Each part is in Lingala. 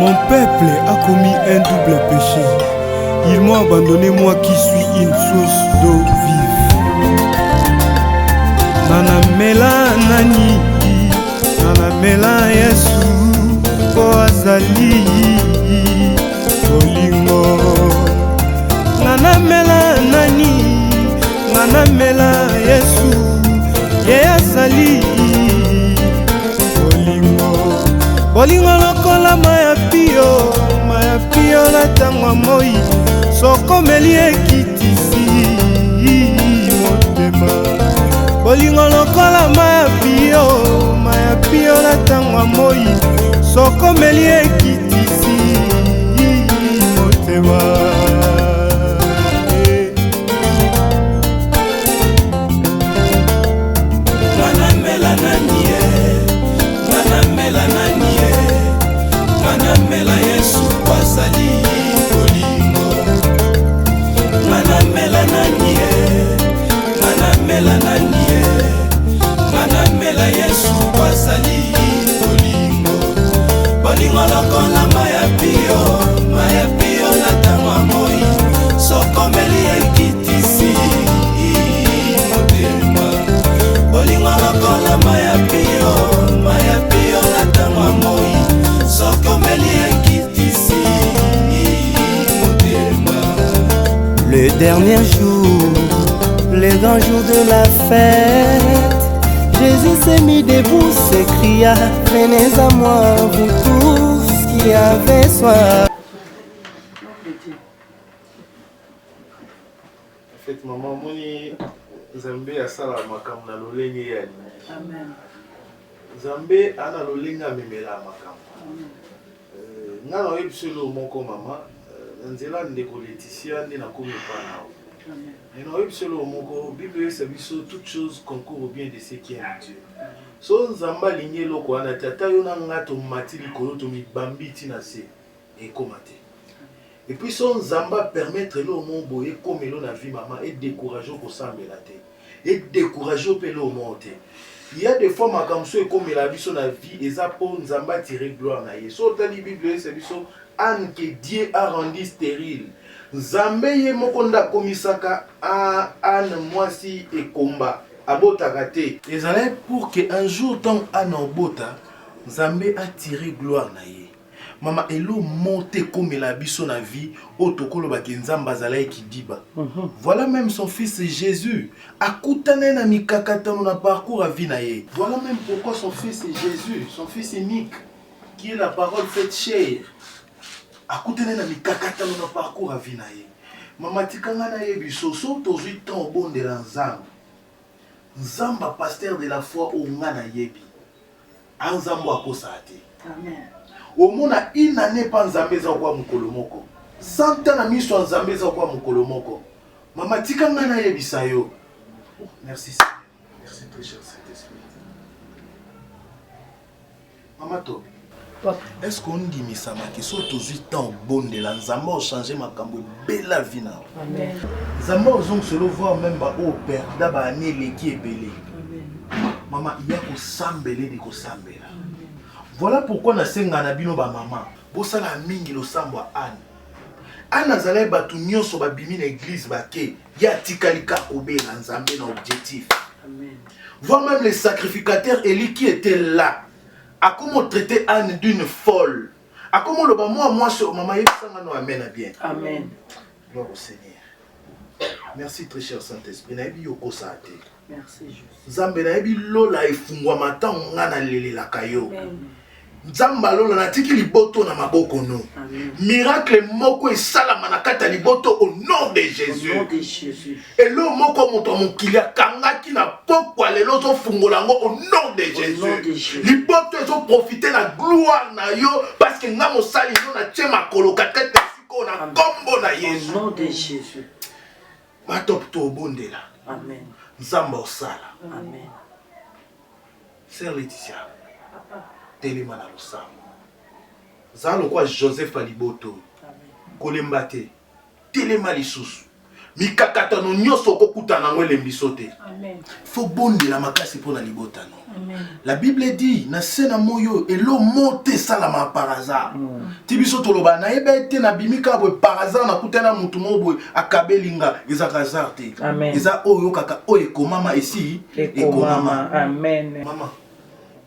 Mon peuple a commis un double péché. Ils m'ont abandonné, moi qui suis une source d'eau vive. Nanamela nani, nanamela Yesu, po azali bolingo. Nanamela nani, nanamela Yesu, ye azali bolingo. Bolingo lokola maya pio na tangwa moi, sokomeli ekitisi motema. Bolingo lokola maya pio na tangwa moi, sokomeli ekitisi motema. Nanamela nanie, nanamela nanie, nanamela Yesu azali bolingo. Nanamela nanie, nanamela nanie, nanamela Yesu azali bolingo. Bolingo lokola maya pio na tangwa moi, sokomeli ekitisi motema. Bolingo lokola maya pio na tangwa moi, sokomeli ekitisi motema. Le dernier jour, le grand jour de la fête, Jésus s'est mis debout, s'écria: venez à moi, vous tous qui avez soif. En fait, maman, moni Zambé a sala makam na lolenge ya ni. Amen. Zambé ana lolenga memela makam. Nga na webselo moko mama, nzela ndeko Laetitia ndi na komi pana. Amen. Et na webselo moko Bible sa biso toute chose concourt au bien de ceux qui aiment Dieu. So nzamba linye loko ana tata yo na ngato matili kolo to mibambi tina se e komate. Et puis son nzamba permettre le monde boye comme lo na vie maman et décourager ko sambela te. Et décourager pe le monde te. Il y a des fois makamso et comme la biso na vie et ça pour nzamba tirer gloire na ye. So tali Bible sa biso Anne que Dieu a rendu stérile. Nzambe ye mokonda komisaka a Anne mwasi et combat abotaka te. Ezalai pour que un jour tant Anne obota Nzambe a tiré gloire na ye. Mama elo monte comme la biso na vie otokolo baki nzamba zalai kidiba. Voilà même son fils Jésus akutane na mikakatano na parcours à vie na ye. Voilà même pourquoi son fils Jésus, son fils unique qui est la parole faite chair, akutane na mikakatano na parcours à vie na ye. Mama tikanga na ye biso so tozui temps au bon de l'enzamba. Nzamba pasteur de la foi au ngana yebi. Anzambo akosa ate. Amen. Au monde a une année pas nzambe za kwa mukolo moko. 100 ans na miso nzambe za kwa mukolo moko. Mama tikanga na yebisa yo. Merci Seigneur. Merci très cher Saint-Esprit. Mama to. Est-ce qu'on dit misama qui sont tous 8 ans bon de la nzamba changer makambo belle vie na. Amen. Nzamba ozong solo voir même ba au père daba année leki ebele. Amen. Mama il y a ko sambele de ko sambela. Voilà pourquoi na senga na bino ba maman. Bosala mingi lo sambo Anne. Anne azalai batu nyonso ba bimi na église bake ya tikalika obela nzambe na objectif. Amen. Voir même les sacrificateurs Élie qui étaient là. A comment traiter Anne d'une folle. A comment le moi sur maman yebisanga no amen bien. Amen. Gloire au Seigneur. Merci très cher Saint-Esprit. Na yebi yoko sa te. Merci Jésus. Nzambe na yebi lola efungwa mata ngana lele la kayo. Amen. Nzamba lola na tiki liboto na maboko no. Amen. Miracle moko esala manakata liboto au nom de Jésus. Au nom de Jésus. Et le moko moto mokilia kangaki na pokwa lelo zo fungolango au nom de Jésus. Au nom de Jésus. Liboto ezo profiter la gloire na yo parce que nga mosali no na tchema koloka tete siko na kombo na Yesu. Au nom de Jésus. Matop to bondela. Amen. Nzamba osala. Amen. Sœur Laetitia. Telema na losambo. Zalo kwa Joseph Aliboto. Amen. Kolembate. Telema lisusu. mikakatano nyonso okokutana yango elembiso te. Amen. Faut bondela makasi mpona libotano. La Bible dit na sena moyo elo monte salama par hasard. Tibiso toloba na yeba te na bimika bo par hasard na kutana mutu mobo akabelinga eza hasard te. Eza oyo kaka oyo komama ici ekomama. Amen. Mama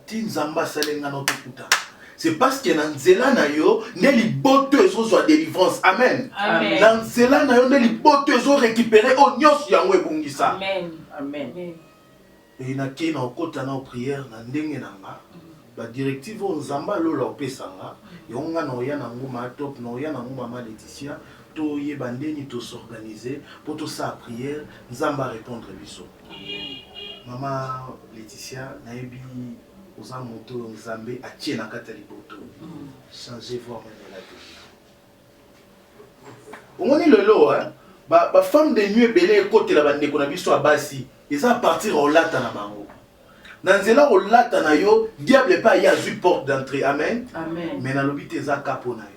tinzamba salenga no tokuta. C'est parce que dans nzela na yo ne liboto ezo délivrance. Amen. Amen. Dans nzela na yo ne liboto ezo récupérer o nyos yango ebungisa. Amen. Amen. Et na ki na okota na prière na ndenge nanga ba directive o nzamba lolo opesanga yonga na oya na nguma top na oya na nguma mama Laetitia to yeba ndeni to s'organiser pour tout ça prière nzamba répondre biso. Mama Laetitia na yebi oza moto nzambe atie na kata liboto changer voir même la vie. Omoni lelo ba femme de nuit belé côté la bande ko na biso abasi. Ils à partir au lata na bango. Dans nzela au lata na yo, diable pas y a eu porte d'entrée. Amen. Amen. Mais na lobité za kapo na yo.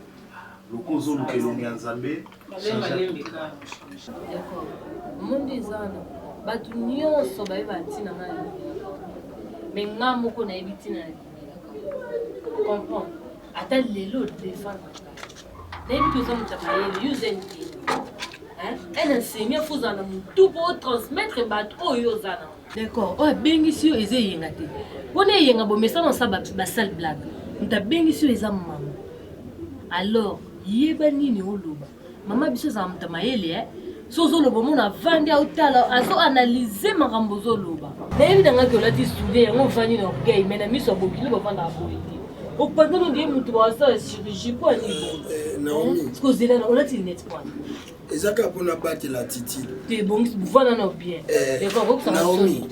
Lokozo lukelo nzambe. D'accord. Monde ezana. Batu nyonso ba batina na yo. Mais nga moko na ebitina na yo. Comprends. Ata lelo défendre. N'ebi que ça mutamayele use and elle enseigne faut en tout pour transmettre bateau yozana. D'accord. Oh bengisi yo eze yenga te. Pone yenga bo message ça ba sale blague. Nta bengisi yo eza maman. Alors, yeba nini oloba. Mama biso za mutamayele sozo lobo mona vandi autala azo analyser makambo zo loba. Na yebi danga ke lati souder ngo vandi na orgueil mais na miso bokili bo vanda apoliti. Au pendant on dit mutu wa ça chirurgie quoi ni bon. Naomi. Ce que zela on lati net point. Ezaka pona battre la titi. T'es bon, voilà non bien. D'accord, ça Naomi.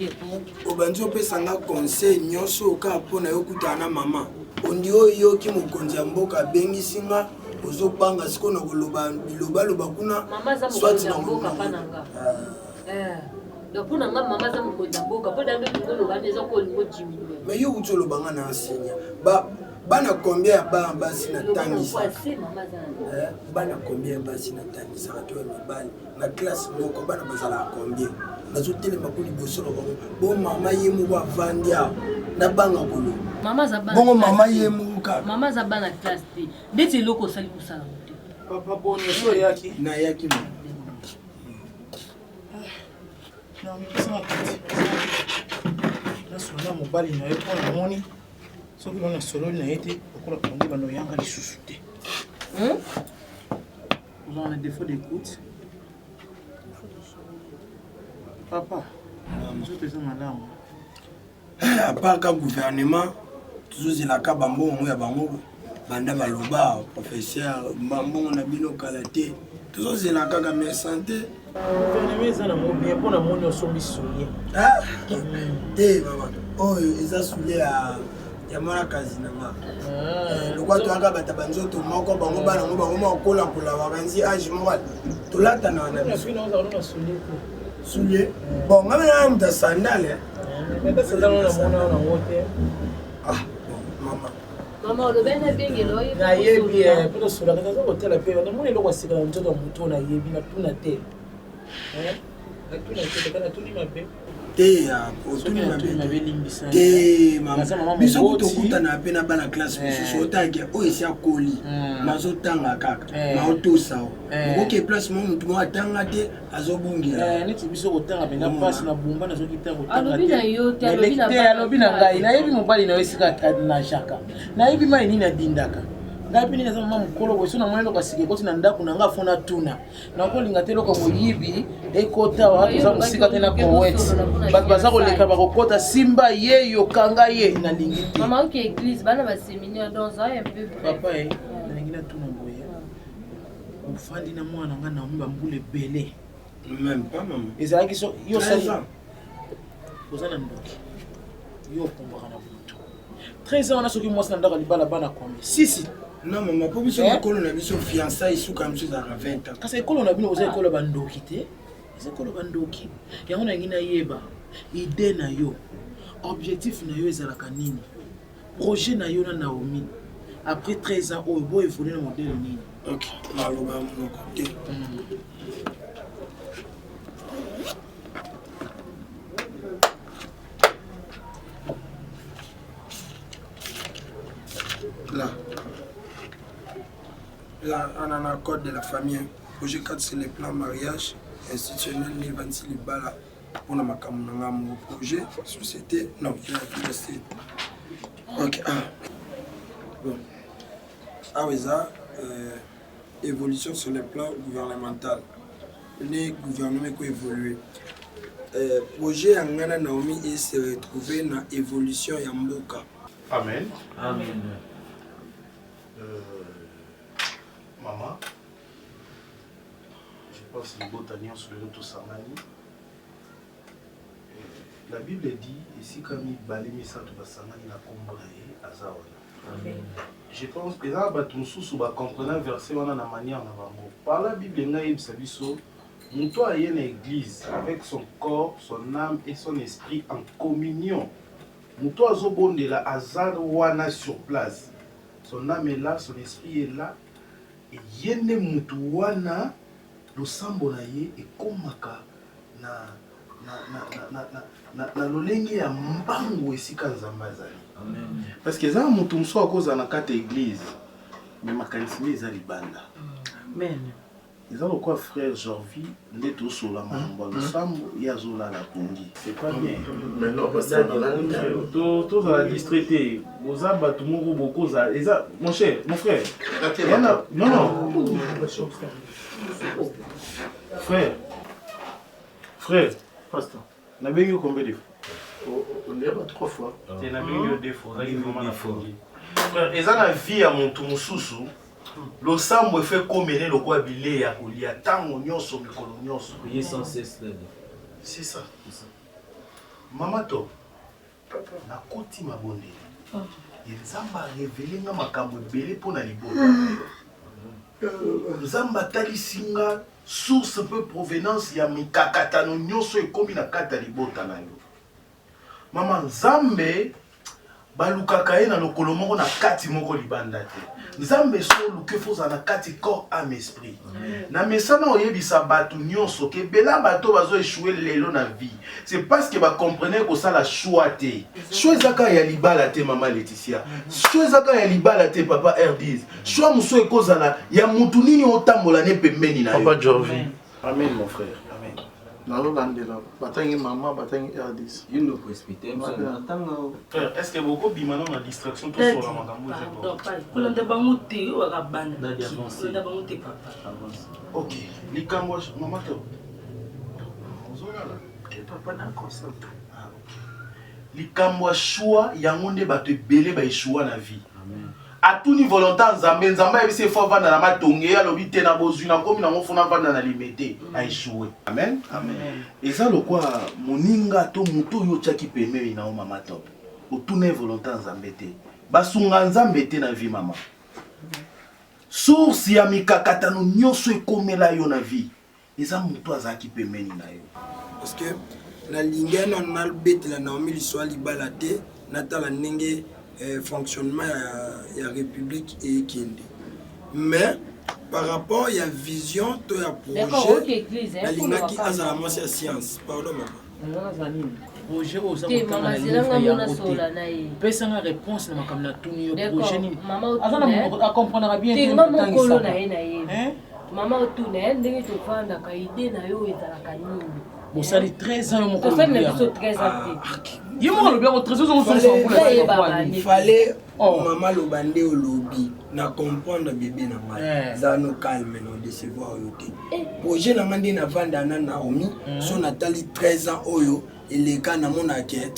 Obanzi opesanga conseil nyonso oka pona yokutana mama. Ondi oyo ki mokonzi mboka bengisinga ozobanga siko na koloba biloba kuna. Mama za mokonzi mboka pananga. Donc pour nanga mama za mokonzi mboka po dambe ngolo neza ko lingo diminuer. Mais yo utolo banga na enseigne. Bana combien ba basi na tangisa. Bana combien basi na tangisa to mibali na classe moko bana bazala combien. Nazotele makuli bosolo bon mama yemu wa vandia na banga kolo. Mama za bana. Bongo mama yemu ka. Mama za bana classe D. Deti loko sali kusala mote. Papa bon so yaki na yaki mo. Na mpesa kati. Na sona mobali na yo pona moni. Soki on a solo na été okola konde bano yanga lisusu te. Vous avez un défaut d'écoute. Papa, nous sommes pesés madame. À part que gouvernement toujours il a ka bambo mo ya bango banda baloba professeur bambo na bino kalaté toujours il a ka ga santé. Gouvernement ça na mo bien pour na moni osombi soulier. Ah. Maman. Oh ils a soulier à yamara kazi na ma. Lokwa to anga bata banzoto moko bango bana ngo bango makola kola wakanzi age moral. To lata na na. Na fina on a soulier ko. Soulier. Bon, ngame na mta sandale. Mais ça dans la mona na wote. Ah, maman. Maman le ben bengelo yo. Na yebi pour sur la casa hotel pe na moni lokwa sika na mtoto muto na yebi na tuna te. Na tuna te kana tuni mabe. Te otuni mabe limbisa. Te mama. Biso kutokuta na pe na bana classe biso otangi o esi akoli. Mazo tanga kaka. Ma otosa o. Oke place mo mutu mo atanga te azobungira. Neti biso kotanga penga passe na bumba na soki tango tanga. Alobi na yo te alobi na te alobi na ngai na yebi mobali na esika na shaka. Na yebi mai nini adindaka. Ngapi nini sema mama mkolo kwa sona mwanelo kasike koti na ndaku na nga fona tuna. Na ko linga telo ko moyibi ekota wa za musika tena ko wet. Batu baza ko leka ba kokota simba ye yo kanga ye na lingiti. Mama ok église bana ba séminaire dans un peu. Papa na lingina tuna boye. Ufandi na mwana nga na mba mbule belé. Même pas maman. Ezalaki so yo sali. Ozana ndoki. Yo pomba na butu. 13 ans na soki mwasi na ndaka libala bana kombe. Sisi. Non maman, pour biso ekolo na biso fiançailles sous comme ça à 20 ans. Kasi ekolo na bino oza ekolo bandoki te. Eza ekolo bandoki. Yango na ngina yeba. Idée na yo. Objectif na yo ezalaka nini? Projet na yo na Naomi. Après 13 ans oh boy évoluer na modèle nini? OK. Maloba mon côté. Là, on a un code de la famille. Projet 4, c'est le plan mariage institutionnel. Les 26 balles pour ma projet, société. Non, il a fait. Ok. Bon. Ah oui, ça, évolution sur le plan gouvernemental. Les gouvernements qui évoluent. Projet Angana Naomi et se retrouver dans l'évolution Yamboka. Amen. Amen. Maman, je pense que les botaniens sur le Toussamani. La Bible dit, ici comme il balimi ça tout Bassamani na kombraye azawana. Je pense que là, batumsusu ba comprendre verset wana na manière na bango. Par la Bible nga yebisa biso, muto aye na église avec son corps, son âme et son esprit en communion. Muto azobondela azar wana sur place. Son âme est là, son esprit est là. Et yende mutu wana losambo na ye ekomaka na lolenge ya mbangu esika nzambe azali. Parce que za mutu mso akoza na kati église mais makanisi ne eza libanda. Amen. Eza lokwa frère Jorvi nde tosola mambo losambo ye azolala pongi. C'est pas bien. Mais non, parce que tous à la distraité. Vous avez tout le monde beaucoup. Mon cher, mon frère. Non, non. Frère. Pasteur. On a bien eu combien de fois? On est pas 3 fois. On a bien eu 2 fois. Frère, et ça la vie à mon tour sous. Le sang me fait comme le quoi bilé à Kolia. Tant on y a sur le coloniaux. Il est sans cesse là. C'est ça. Maman, toi, na koti mabonde. Nzamba révélé nga makambo belé pona libota. Nzamba tali singa source peu provenance ya mikakatano nyonso ekomi na kata libota na yo. Mama Nzambe balukaka ye na lokolo moko na kati moko libanda te. Nzambe so luke foza na kati corps âme esprit. Na mesana oyebisa bato nyonso ke bela bato bazo échouer lelo na vie. C'est parce que ba comprenez que ça la choix te. Choix zaka ya libala te maman Laetitia. Choix zaka ya libala te papa R10. Choix muso ekozala ya mutu nini otambola ne pembeni na yo. Papa Jorvi. Amen mon frère. Amen. Nalolandela batangi maman batangi R10. Il nous précipite. Frère, est-ce que beaucoup bimano na distraction tout sur la makambo OK, likambo maman to. Papa na consent. Likambo choix yango nde bato ebele ba échouer na vie. Amen. A tout niveau longtemps Nzambe ebise fo vanda na matonge ya lobi te na bozwi na komi na mofuna vanda na limité a échouer. Amen. Amen. Eza lokwa moninga to muto yo tchaki pemeli na o mama top. O tout niveau longtemps Nzambe te. Basunga Nzambe te na vie mama. Source ya mikakatano nyonso ekomela yo na vie. Eza muto azaki pemeli na yo. Parce que la ligne on a le bête la Naomi l'histoire libala te natala ndenge fonctionnement ya république et Kende. Mais par rapport à la vision de la projet la ligne qui a la moitié de science. Pardon maman. Projet aux personne a réponse na makamna tuni yo projet ni. Maman comprendra bien maman otune ndenge tofanda ka idée na yo ezalaka nini. Bon ça les 13 ans mon ça fait 13 ans. Il m'a bien 13 ans il fallait maman le bandé au lobby na comprendre bébé na mal. Ça nous calme non décevoir yoté. Projet na ngandi na vanda na Naomi son Nathalie 13 ans oyo et cas na monake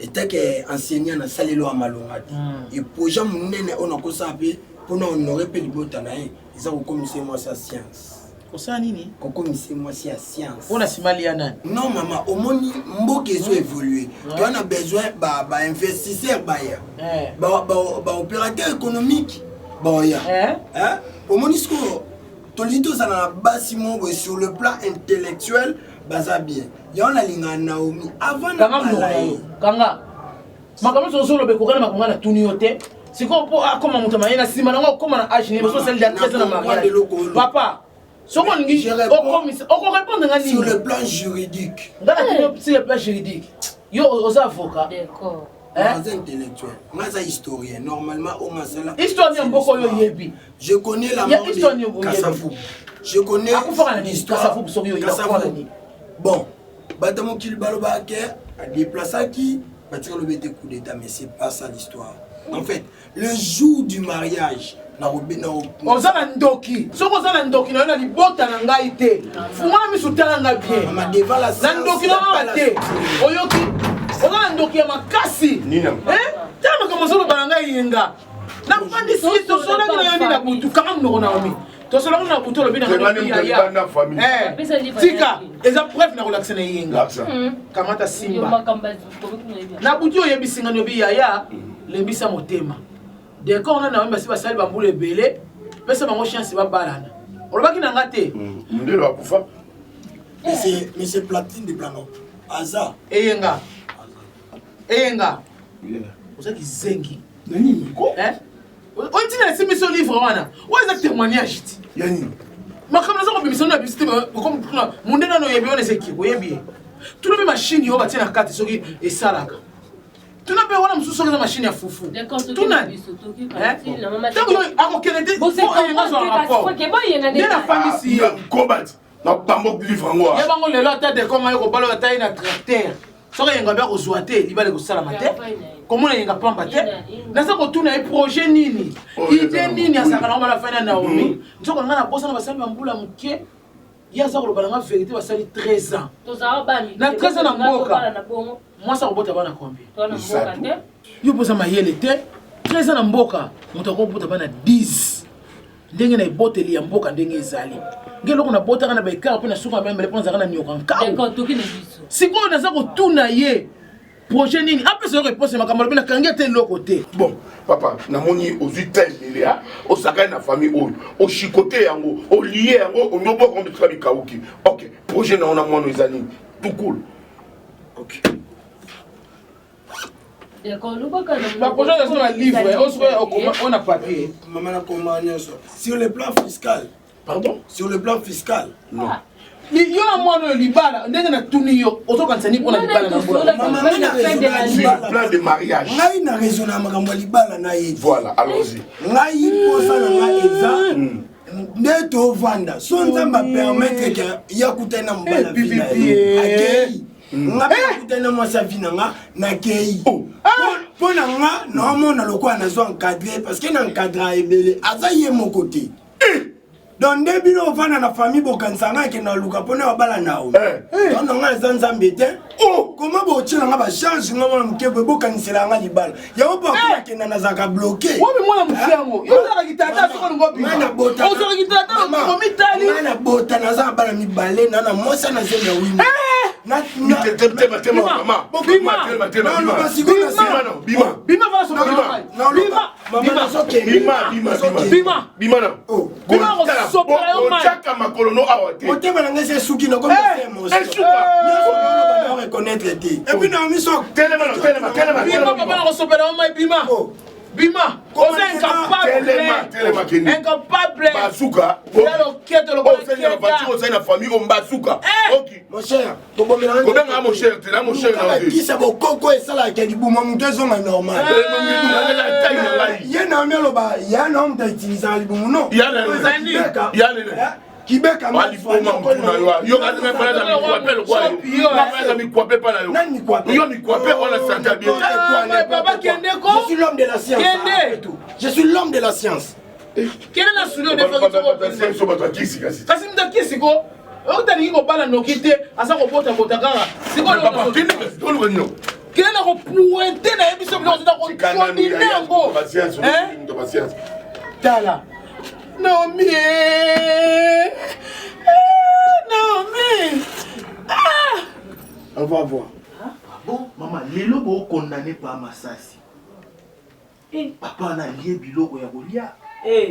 était que enseignant na salelo a malongati. Et projet munene on a ko sape pour nous honorer pe libota na ye. Ils ont commencé moi sa science. Kosa nini? Commencé moi sa science. On a simaliana. Non maman, au monde mboke zo évoluer. Tu as besoin ba investisseur ba ya. Ba opérateur économique ba ya. Hein? Au monde isko to lito ça na basi mo sur le plan intellectuel baza bien. Ya on la linga Naomi avant na Kanga. Makambo so lo be kokana makonga na tuni yote. C'est quoi pour comment monter na sima na comment na âge ni so celle de 13 ans na mariage. Papa sur le plan juridique. Sur le plan juridique. Yo aux avocats. D'accord. intellectuel. Moi, c'est historien. Normalement, on a cela. Historien, beaucoup de yebi. Je connais la mort de Kassafou. Je connais l'histoire. Bon, Batamo Kilbalobake a déplacé qui va tirer le bête coup d'état, mais c'est pas ça l'histoire. En fait, le jour du mariage, ozala ndoki soko ozala ndoki na libota na ngai te fungana misutala nga bien na ndoki na te oyoki ozala ndoki ya makasi tala kama solo bana ngai yenga na fandi si tosola na yoni na butu kama mnoko na omi tosola na butu lo bina na famille tika eza preuve na relaxer na yenga kamata simba na butu oyebisinga no bi yaya lembisa motema de quand on a même si basali ba mbule belé pesa bango chance ba balana olobaki na ngate ndelo akufa mais c'est platine de plano aza eyenga ozaki zengi nani ko on dit na simiso livre wana oza témoignage ti yani makamna zako bimisano na bisite comme mundena no yebi on seki oyebi tout le machine yo batina kati soki esalaka tu n'as pas voir la sur la machine à foufou. Tu n'as pas. Ako kenete. Bo c'est rapport. De la famille si. Combat. Na pambo livre ngwa. Ya bango lelo ata de comment ko balo ata ina tracteur. Soka yenga ba ko zoate, libale ko sala mate. Comment na yenga pamba te? Na sa ko tuna e projet nini? Idée nini asaka na mala fana na omi. Nzoko ngana bosa na basami mbula muke. Ya za ko balanga vérité basali 13 ans. Na 13 ans na mboka. Moi ça robota bana combien? Yo posa mayele te 13 ans na mboka moto ko bota bana 10 ndenge na iboteli ya mboka ndenge ezali ngelo kuna bota kana ba ekara pe na suka membe leponza kana nyoka nka d'accord toki na biso siko na za ko tuna ye projet nini après ça réponse makambo pe na kangia te loko te bon papa na moni ozutel milia o saka na famille oyo o chicoté yango o lié yango o nyobo ko mbika bikauki OK projet na ona mwana ezali tout cool OK. La prochaine c'est un livre, on a papier. Sur le plan fiscal. Pardon? Sur le plan fiscal. Non. Il y a un mois de libala, on a tout yo, auto quand c'est ni pour la libala na plan de mariage. Ngai na raisonnable ngamba libala na yi. Voilà, allons-y. Ngai posa na ngai eza. Neto vanda. So nzamba permettre que yakuta na mbala vina. Akei. Ngabe kutana mwasa vinanga na kei pona nga na mona lokwa na zo encadrer parce que na encadrer ebele azaye mon côté donc début no vana na famille bokansanga ke na luka pona wabala nao donc nga zanza mbete comment bo tshela nga ba charge nga mona mkebe bokanisela nga libala ya opa ke na zaka bloquer wobi mwana mfiango yo za kitata soko ngobi na bota o so kitata ko mitali na bota na za bala mibale na mosa na zenda wini Bima, on est incapable. Bazooka. La famille on bazooka. OK. Mon cher, mon cher, tu là mon cher. Qui ça va coco et ça là qui dit bon mon deux hommes normal. Il y a un homme là-bas, il y a un homme qui utilise le bon non. Il y a Kibeka mali foma mpuna yo ka me fala za mikwape kwa yo na fala za mikwape pa na yo nani mikwape yo mikwape on a santa bien papa kende ko je suis l'homme de la science je suis l'homme de la science quelle est la solution de faire so ba kisi kasi kasi mtakisi ko otani ko bala nokite asa ko bota kaka siko papa kende ko lo nyo kende ko pointer na ebiso bilo nda ko coordiner ngo patience tala Naomi. On va voir. Bon, maman, lelo bo condamné par Masasi. Papa na lié biloko ya bolia.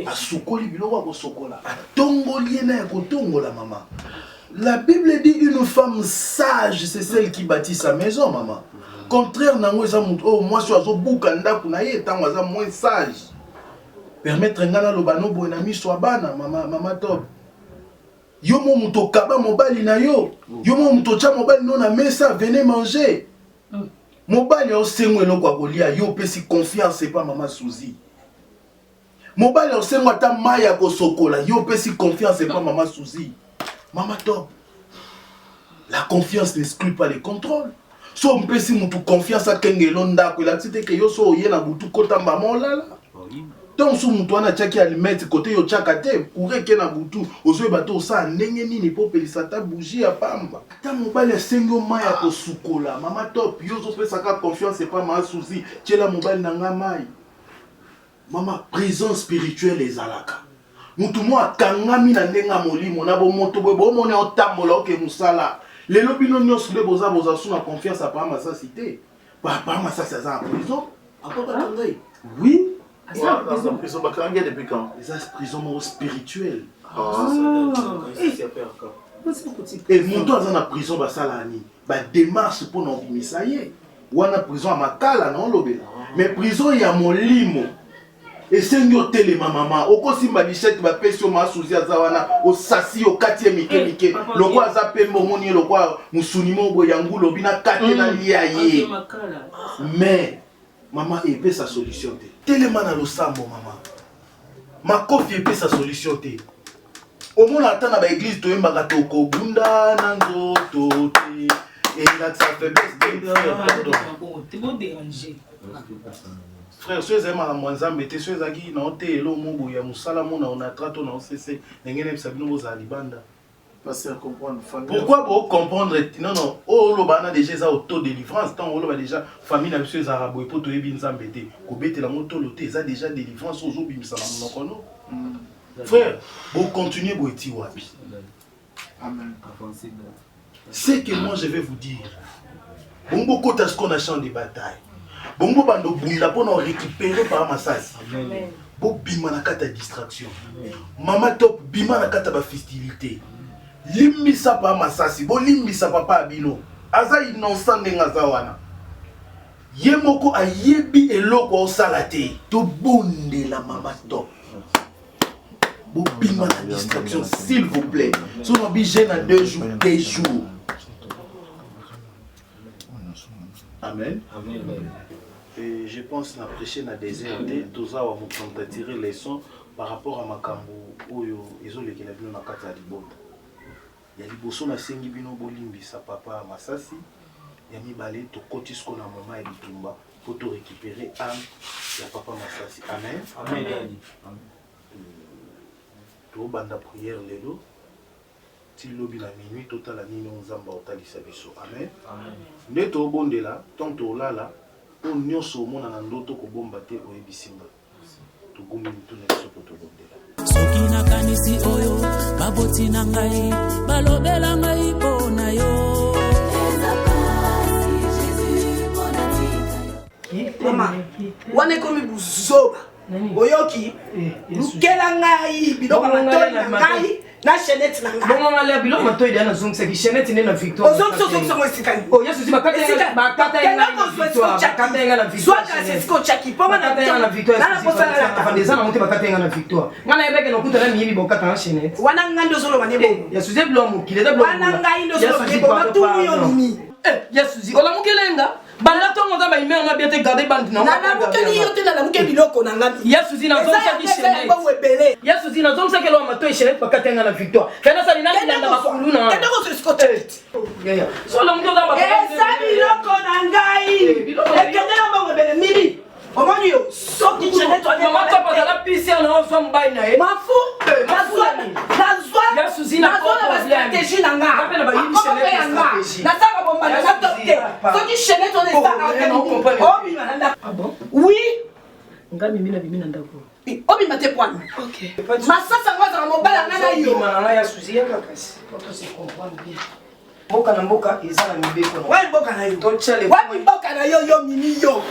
Asukoli biloko ya kosokola. Tongoli na ya kotongola maman. La Bible dit une femme sage, c'est celle qui bâtit sa maison, maman. Contraire nango eza mutu oh moi so azo buka ndaku na ye tango aza moins sage. Permettre ngana lobano boy na miso abana mama top. Yo mo muto kaba mobali na yo. Yo mo muto cha mobali no na mesa venez manger. mobali osengo eloko akolia yo pesi confiance pas mama Suzy. Mobali osengo ata mai ya kosokola yo pesi confiance pas mama Suzy. Mama Top. La confiance n'exclut pas les contrôles. So mpesi mutu confiance a kengelo ndako la tite ke yo so ye na butu kota maman lala. Donc so mutu ana tchaki alimete côté yo tchaka te kure ke na butu ozo bato sa ndenge nini po pelisa ta bougie ya pamba. Ta mobali sengo mai ya kosukola Mama Top yo zo pesa ka confiance pas mama Suzy tchela mobali na nga mai. Mama prison spirituelle ezalaka. Mutu mo akangami na ndenga molimo na bo moto bo mone otambola oke musala. Les lobino nyos le boza sous la confiance à pas ma cité. Pas ma ça c'est en prison. Encore attendez. Oui. Dans prison bakanga depuis quand? Les prison spirituelle. Et mon tour dans la prison ba salani. Ba démarche pour non bimisa ye. Wana prison à makala non lobela. Mais prison ya molimo. Et c'est une télé maman. Oko simba bichette ba pesio ma Suzy azawana o sasi o katie mike. Loko azape momoni loko musunimo bo yangu lobina kate na lia ye. Mais maman epé sa solution te. Tellement na lo sambo maman. Ma kofi epé sa solution te. Au moins ata na ba église to yembaka to ko bunda na nzoto te. Et là ça fait baisse. Bon déranger. Frère, ceux qui aiment Mwanzambe, ceux qui ont été là, Moboya, Moussalamon, on a traité, on a cessé, n'engagez pas nous aux alibanda. Parce à comprendre. Pourquoi pour comprendre? Non, non, oh, l'obana déjà ça auto-délivrance, tant on a déjà famille avec ceux arabes, et pour tout bien s'embêter, qu'obéter la moto loté, ça déjà délivrance aux obim ça non. Frère, pour continuer, pour être wapi. Amen. C'est que moi je vais vous dire. Bon, beaucoup de ce qu'on a changé de bataille. Bongo bando bunda pour nous récupérer par massage. Bo bima na kata distraction. Mama Top bima na kata ba festivité. Limbisa par massage. Bo limbisa papa abino. Aza innocent ndenga zawana. Ye moko ayebi eloko osalate. To bonde la Mama Top. Bo bima na distraction s'il vous plaît. So no bi jeune en 2 jours, 2 jours. Amen. Amen. Et je pense que la prochaine a déserté, tout ça va vous tirer les sons par rapport à Makambo, où ils ont les Kénabino na kata libota. Il y a des bossons na sengi bino bolimbi sa papa Masasi, il y a mis balé to kotis ko na mama et bitumba pour te récupérer âme ya papa Masasi. Amen. Amen. To banda prière lelo. Si lobi na minuit total la nino nzamba otali sabiso. Amen. Amen. Ne to bondela, tant to lala. On nyonso mona na ndoto ko bomba te oyebisinga. To gumi mutu na biso to bondela. Soki na kanisi oyo baboti na ngai balobela ngai pona yo. Mama, wane komi buzoba. Oyoki, nkela ngai biloko matoi na ngai na chaînette na ngai. Bon maman, biloko matoi dana zungse ki chaînette ne na victoire. Ozo esikani. Oh, yesu bakata na victoire. Bakata na victoire. Soit c'est ce que chaki poma na victoire. Na posa na la des ans monte bakata na victoire. Ngana yebeke no kuta na miyibi bokata na chaînette. Wana ngando zolo manyebo. Yesu ze blomo ki leda blomo. Wana ngai ndo zolo manyebo matu yo nimi. Yesu zi ola mukelenga. Banda tongo za ba imé na biate garder bande na. Na mukeli yo te na mukeli biloko na ngami. Yesu zi na zonsa ki chaînette. Yesu zi na zonsa ke lo matoi chaînette bakata na victoire. Kana sa lina na bakuluna. Kenda ko se skote. Yeah. So la mukelenga ba. Esa biloko na ngai. Ekende na bango bele mimi. Omoni yo soki chaînette wa mama Top la pisia na oso mbai na e. Mafu. Nazwa. Yesu zi na stratégie na nga. Appelle ba yini chaînette. Na saka bomba na topte. Soki chaînette on est pas en ah bon? Oui. Ngami mina bimina ndako. Obi mate point. OK. Masasa ngwaza mobala ngana yo. Mana ya Suzy ya kakasi. Pour se comprendre bien. Mboka na mboka ezala mibeko. Wa mboka na yo. Tochale. Wa mboka na yo yo mimi yo.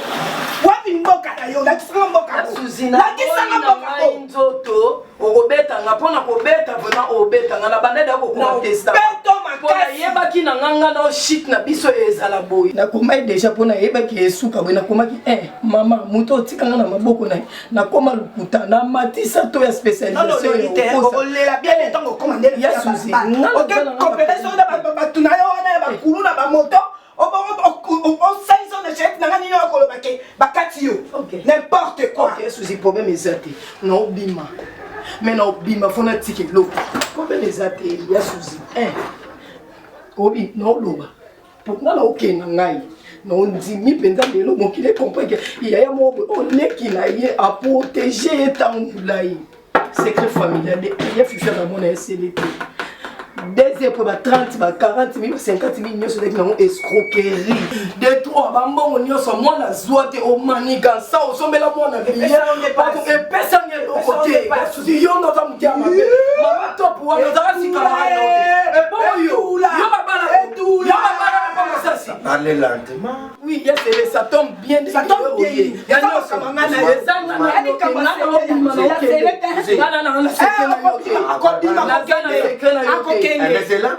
Wa mboka na yo. La kisanga mboka. Suzy na. La kisanga mboka. Nzoto okobeta nga pona kobeta vraiment obeta nga na bandeda ko contesta. Beto makasi. Yeba ki na nganga na shit na biso ezala boy. Na koma déjà pona yeba ki esuka boy na koma ki mama muto tikanga na maboko na koma lukuta na matisa to ya spécialisation. Non, la bien étant ko commander ya Suzy. OK, compréhension da ba tunayo na ba kuluna ba moto. ça ils ont des chèques nanga nini okolo bakati yo n'importe quoi. OK, souci problème ezate. Non bima. Mais non bima fona tike lo. Problème ezate ya souci. Obi non loba. Pour na OK na ngai. Non dimi penza lelo mokile comprend que il y a mo on est qui na y a protéger tangulai. Secret familial de il faut faire mon SLT. Des pour 30 40 000 50 000 nous c'est une escroquerie. De trois bambon on so moi na zoate au manigan ça au sommet la moi na vie. Et personne n'est au côté. Si yo no va mutia ma belle. Mama top wa no za sikala. Et bon yo. Yo ma bala tout. Yo ma bala comme ça si. Parlez lentement. Oui, ça tombe bien. Ça tombe bien. Il y a nos camarades les gens mais c'est là.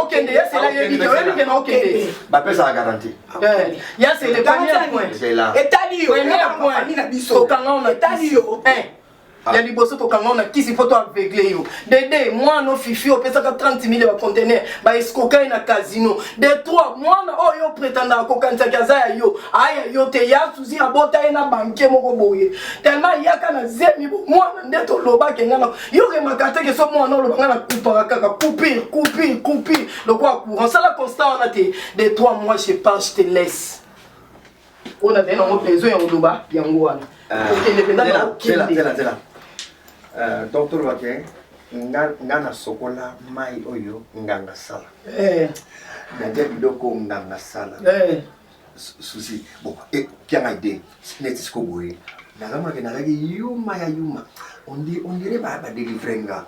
OK, c'est là il y a OK. Bah pèse la garantie. Il y a c'est le premier point. C'est là. Et t'as dit premier point. Quand on a il y a des bosses quand on a qui s'il faut aveuglé yo. Dédé moi no fifi au pesa 30 000 va conteneur ba escoca na casino. De trois moi na oh yo prétendant ko kanza kaza yo. Aya yo te ya suzi abota na banque moko boye. Tellement ya kana zemi moi na ndeto loba ke ngana yo ke makate ke so moi na loba ngana couper kaka couper le quoi courant ça la constant on a te de trois mois je pense je te laisse. On a des besoin en loba yango wana. C'est là. Docteur Wake, ngana sokola mai oyo nganga sala. Ndia bidoko nganga sala. Souci. Bon, et kianga ide, netis ko boye. Nagama ke nalagi yuma. On dirait ba délivrer nga.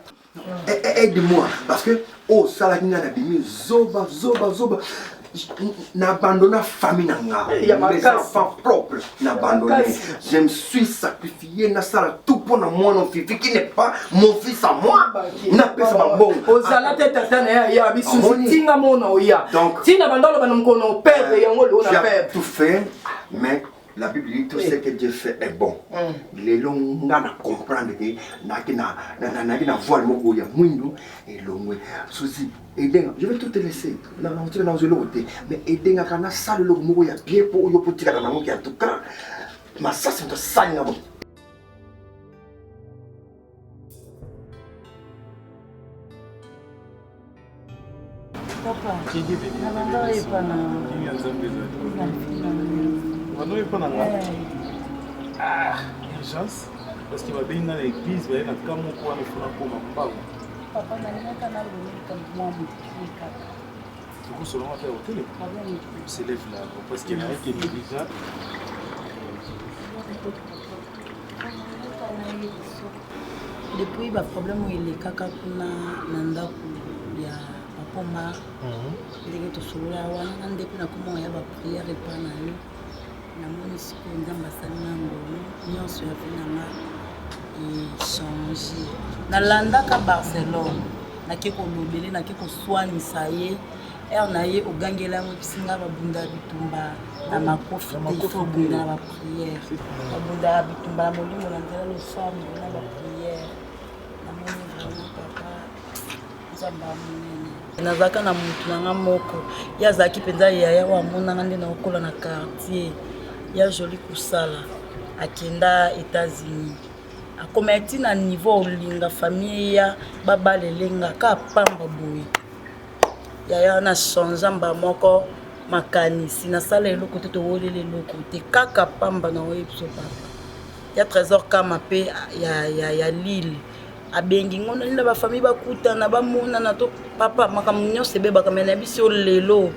Aide-moi parce que sala ngana bimi zoba. N'abandonne la famille mes enfants propres n'abandonné. Je me suis sacrifié na sala tout pour mon fils qui n'est pas mon fils à moi. N'a pas ça bon. Ozala tête tane ya bisu tinga mona oya. Donc tina bandolo banamkono père yango lo na père. Tout fait mais la Bible dit tout ce que Dieu fait est bon. Les longs na comprendre que na voile moko ya mwindu et longwe. Souci je vais tout te laisser. Là, tu vas dans le lot. Mais aider à la salle, le mot, il y a bien pour y pour tirer dans la en tout cas. Mais ça, c'est un salle. Papa, qui dit urgence parce qu'il va bien dans l'église, il va comme quoi il faut pas papa nalingaka nalobeleka mwa mokie kaka du coup selon moi faire au télé c'est lève là parce qu'il y a qui est déjà depuis baproblème oyo elekaka kuna na ndako ya papoma ndenge tosolola wana nde mpe nakoma ya bapriere epa na yo namoni sikoyo nzambe asali nango nyonso ya vie nanga echange nalandaka Barcelone nake kolobele nake koswanisa ye ere na ye ogangela yango episinga babunda bitumba na makofi te ifo bunda na bapriere babunda bitumba na molimo na nzela losambo na bapriere namoni vraiment papa nzambe amonene nazalaka na mutu nanga moko ye azalaki mpenza yaya oyo amonanga nde naokola na quartier ya joli kosala akenda États-Unis akoma eti na niveau olinga famille ya babalelenga ka pamba boye yaya na change mba moko makanisi nasala eloko te towolela eloko te kaka pamba na oyo biso papa ya trésor kama pe ya Lille abengi ngona nina bafamille bakutana bamonana to papa makambo nyonso ebebaka me na biso lelo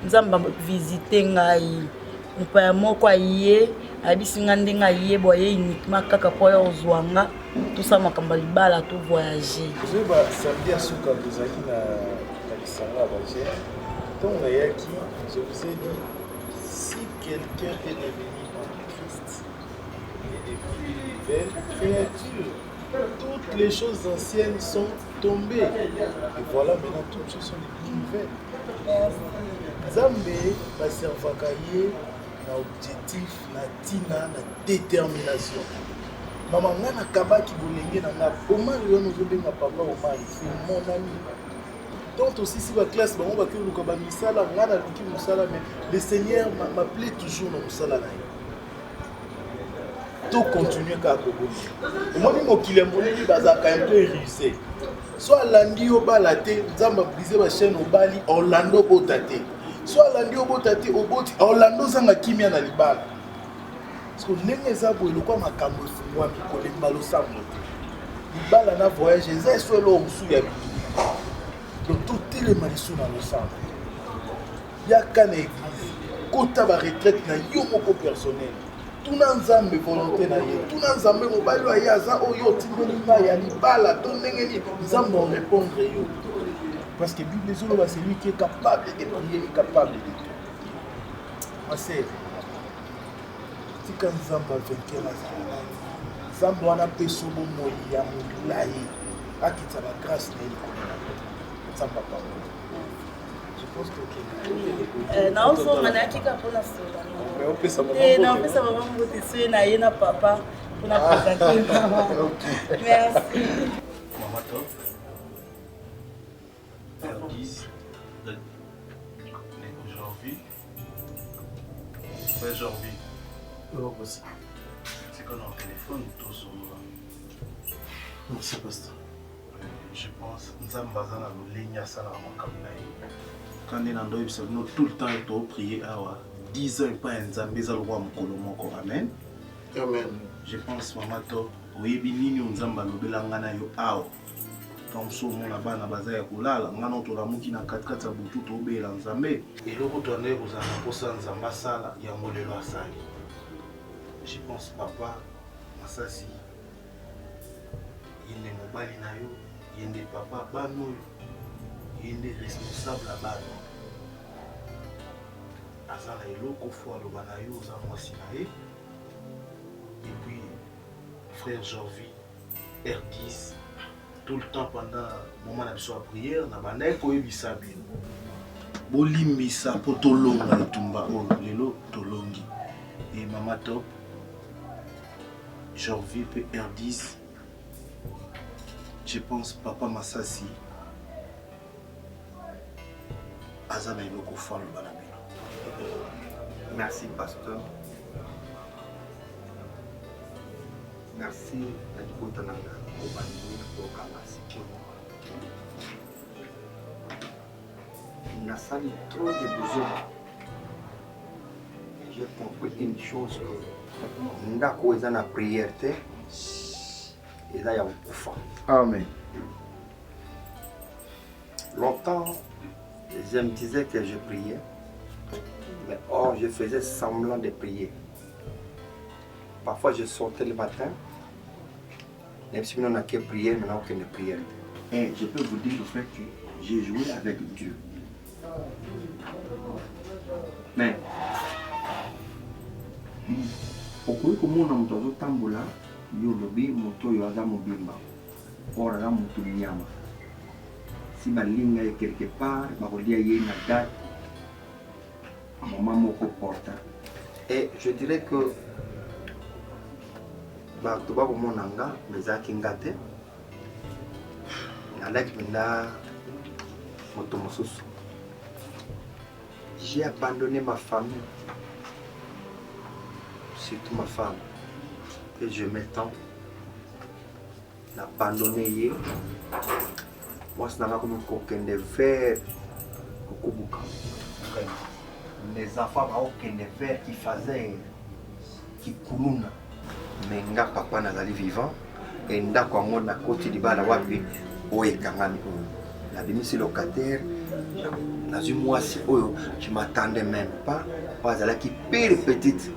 nzamba visite ngai mopaya moko aye abisinga ndenge ayebwa ye uniquement kaka po yo ozwanga tosala makambo libala to voyager zoba samedi asuka tozalaki na lisanga baje donc nayaki je vous ai dit si quelqu'un est devenu en Christ et depuis nouvelle créature toutes les choses anciennes sont tombées et voilà maintenant toutes choses sont devenues nouvelles Nzambe baservaka ye na objectif na tina na détermination mama ngana kabaki bolenge na nga omari yo nozobenga papa omari c'est mon ami Donc aussi si la classe on va que le combat misala on a qui musala mais le Seigneur m'appelait toujours dans musala là. Tout continuer qu'à Kobo. Moi ni mokile mboneli bazaka un peu réussi. Soit landi au balate, nzamba briser ma chaîne au bali Orlando botate. Soit landi au botate au boti Orlando zanga kimia na libala. Parce que ndenge za bo eloko makambo fungwa mikole mbalo sambo. Libala na voyage eza swelo musu ya bitu. Donc tout les malissous dans le sang. Il y a qu'un église. Kota ba retraite na yo moko personnel. Tout n'ensemble volonté na ye. Tout n'ensemble mobile wa ya za oyo tindoni na ya libala to ndenge ni nzambe on répondre yo. Parce que Bible zolo ba c'est lui qui est capable de prier, capable de tout. Ma sœur. Si quand nzambe vainqueur na za. Nzambe wana peso bo moyi ya mulai. Akitsa ba grâce na ye. Je pense que naozonga nayakika mpona sola naopesa mama mbote soye na ye na papa mpona présente merci Mama Top R10 janvier ouais janvier c'est qu'on a un téléphone tout sur nous merci pasteur. Je pense nzambe aza na lolenge asalaka makambo na ye kandi na ndoyebisa bino tout le temps toprier awa 10 ans epai ya nzambe eza lokwa mokolo moko amen. Amen. Je pense mama to oyebi nini nzambe alobela nga na yo awa donc so omona bana baza ya kolala nga na tolamuki na katikati ya butu tobela nzambe eloko tondaki kozala na mposa nzambe asala yango lelo asali. Je pense papa Masasi ye nde mobali na yo ye nde papa bano oyo ye nde responsable ya bano aza na eloko fo aloba na yo oza mwasi na ye et puis frère Jorvi R10 tout le temps pendant moment na biso ya prière na bandaki koyebisa bino bolimbisa mpo tolonga etumba oyo lelo tolongi e Mama Top Jorvi mpe R10. Je pense papa Masasi azana eloko falo bana bino. Merci pasteur. Merci na dikota nanga obani ko kala sikimo. Nasali trop de besoins. J'ai compris une chose que ndako eza na prière te eza ya kufa. Amen. Longtemps, je me disais que je priais, mais or je faisais semblant de prier. Parfois je sortais le matin, même si on n'a que prière, maintenant aucune prière. Et je peux vous dire le fait que j'ai joué avec Dieu. Mais, okoki komona moto azotambola yo lobi moto oyo aza mobimba or aza moto nyama si balinga ye quelque part bakolia ye na date moma moko porta. Et je dirais que bato bakomona nga bezalaki nga te nalaki mpenza moto mosusu. J'ai abandonné ma famille, surtout ma femme, et je m'étends d'abandonner. Moi, c'est pas comme aucun des verres les enfants n'ont aucun des verres qui faisaient qui coulent. Mais nga papa nazali vivant et ndako yango na koti libala wapi oyo ekangami oyo nabimisi locataire nazwi mwasi oyo je m'attendais même pas po azalaki pire petite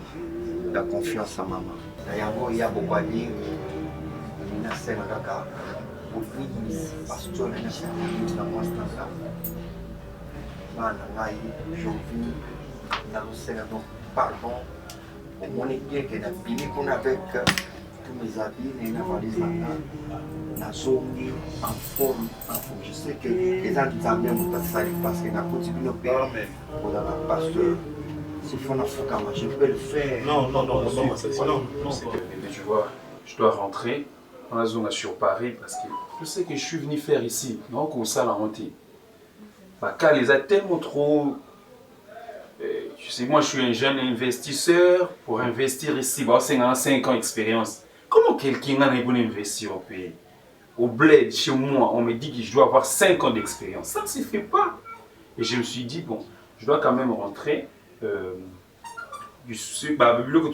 la confiance en maman na yango ya beaucoup à dire nasenga kaka obimisi pasteur na mwasi nanga bana ngai jovi nazosenga donc pardon. Mon équipe qui est fini qu'on avec tous mes habits, les valises la zone en forme. Je sais que les gens qui aiment bien parce que la continue de père pour la pasteur. Si je peux le faire. Non, mais tu vois, je dois rentrer dans la zone sur Paris parce que je sais que je suis venu faire ici. Donc on s'est la montée. Baka les a tellement trop. Tu sais, moi je suis un jeune investisseur. Pour investir ici, c'est 5 ans d'expérience. Comment quelqu'un a bon investir au pays? Au bled, chez moi, on me dit que je dois avoir 5 ans d'expérience. Ça ne se fait pas. Et je me suis dit, bon, je dois quand même rentrer. Le que tu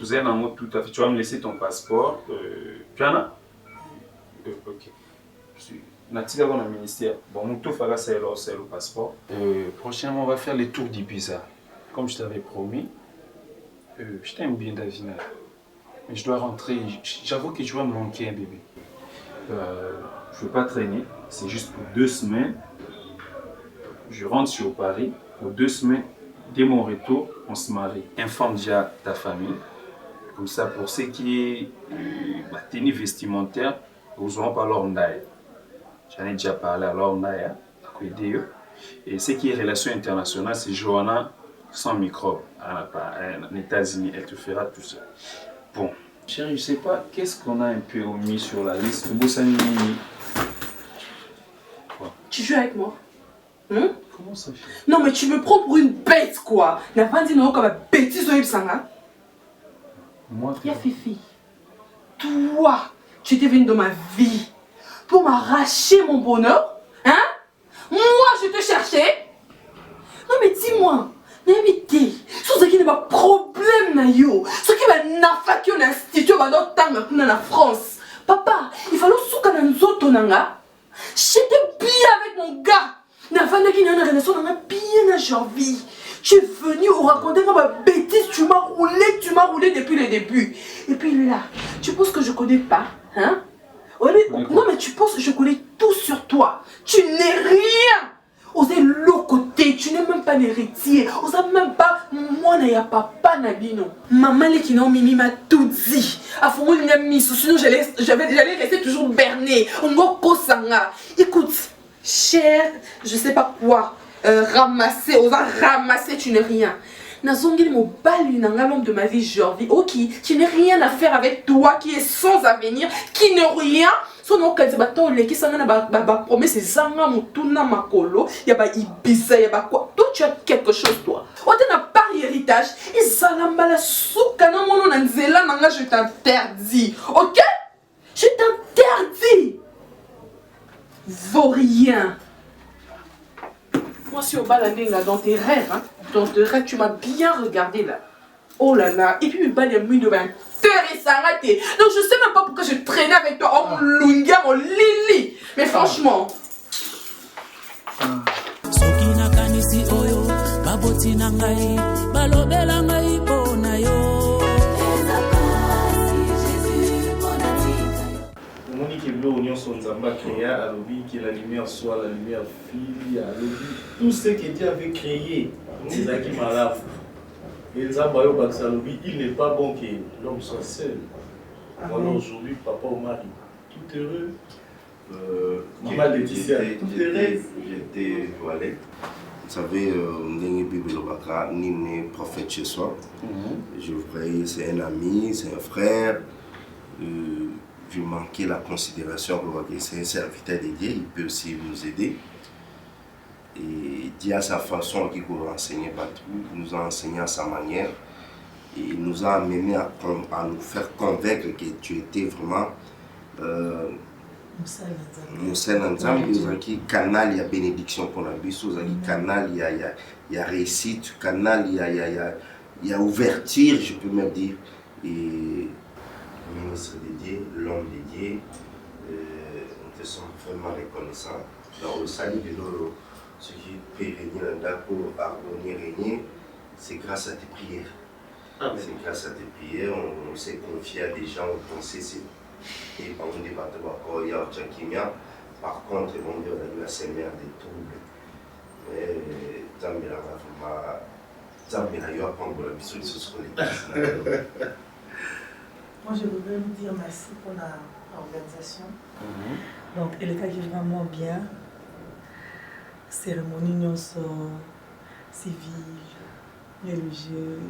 sais, tout à fait, tu vas me laisser ton passeport. Tu en as? Ok. Je suis natif dans le ministère. Bon, mon tour fera c'est le passeport. Prochainement, on va faire les tours d'Ibiza. Comme je t'avais promis. Je t'aime bien, Davina. Mais je dois rentrer. J'avoue que tu vas me manquer, un bébé. Je ne veux pas traîner. C'est juste pour 2 semaines. Je rentre sur Paris. Pour 2 semaines. Dès mon retour, on se marie. Informe déjà ta famille. Comme ça, pour ce qui est tenue vestimentaire, nous n'aurons pas l'ornaille. J'en ai déjà parlé à l'ornaille, à aider. Et ce qui est relations internationales, c'est Johanna sans microbe. En États-Unis, elle te fera tout ça. Bon, chérie, je ne sais pas, qu'est-ce qu'on a un peu omis sur la liste de Bossanini? Tu joues avec moi? Comment ça fait? Non, mais tu me prends pour une bête, quoi. N'a pas dit non comme une bêtise au Ibsanga. Moi, Y'a Fifi. Toi, tu étais venu dans ma vie pour m'arracher mon bonheur. Hein? Moi, je te cherchais. Non, mais dis-moi, n'invité. Ce qui n'est pas problème, Nayo. Ce qui va n'affaquer un institut dans la France. Papa, il fallait souka dans nous autres, nanga. J'étais bien avec mon gars. N'a pas de une relation, on a bien à Janvier. Tu es venu au raconter comme une bêtise, tu m'as roulé depuis le début. Et puis là, tu penses que je connais pas, hein? Non mais tu penses que je connais tout sur toi. Tu n'es rien. Osez l'autre côté, tu n'es même pas l'héritier. Osez même pas, moi n'a papa Nabino. Maman les qui n'ont mimi m'a tout dit. À fond il n'y a mis, sinon j'allais rester toujours berné. On va kosanga. Écoute. Cher, je sais pas quoi, ramasser, tu n'es rien. Nazongili mo balu nanga l'homme de ma vie, Jordi. Ok, tu n'es rien à faire avec toi qui est sans avenir, qui n'est rien. Son nom quand bato le qui sanga ba promesse zanga mutuna makolo, ya ba Ibiza, ya ba quoi. Toi tu as quelque chose toi. On n'a pas héritage et zalambala souka na mono na nzela nanga je t'interdis. OK? Je t'interdis. Vaut rien. Moi, si au bal là, dans tes rêves, hein, tu m'as bien regardé là. Oh là là. Et puis, le bal est mis de bain. Donc, je sais même pas pourquoi je traînais avec toi. Oh, mon lunga, mon lili. Mais franchement. Créa, que la lumière soit la lumière fille, tout ce que Dieu avait créé, c'est ça qui m'a là. Et il n'est pas bon que l'homme soit seul. Voilà aujourd'hui, papa ou mari, tout heureux. Maman Laetitia, tout heureux. J'étais voilé. Vous savez, Nini prophète chez soi. Je voyais, c'est un ami, c'est un frère. Je manquais la considération que c'est un serviteur de Dieu, il peut aussi nous aider. Et Dieu a sa façon qui nous enseigne partout, il nous a enseigné à sa manière. Et il nous a amené à nous faire convaincre que tu étais vraiment Moussa Nanzam, il y a canal, il y a bénédiction pour la vie, il y a canal, il y a réussite, canal, il y a ouverture, je peux même dire. Et ministre de Dieu, l'homme de Dieu, nous te sommes vraiment reconnaissants. Alors, le salut de l'eau, ce qui peut régner pour pardonner, régner, c'est grâce à tes prières. C'est grâce à tes prières, on s'est confié à des gens, on pensait c'est. Et par mon département, il y a Tchakimia, par contre, on a eu la sémère des troubles. Mais, Zambela va prendre la mission sur ce qu'on est. Moi, je voudrais vous dire merci pour l'organisation. Donc, elle est vraiment bien. Cérémonie civile, religieux.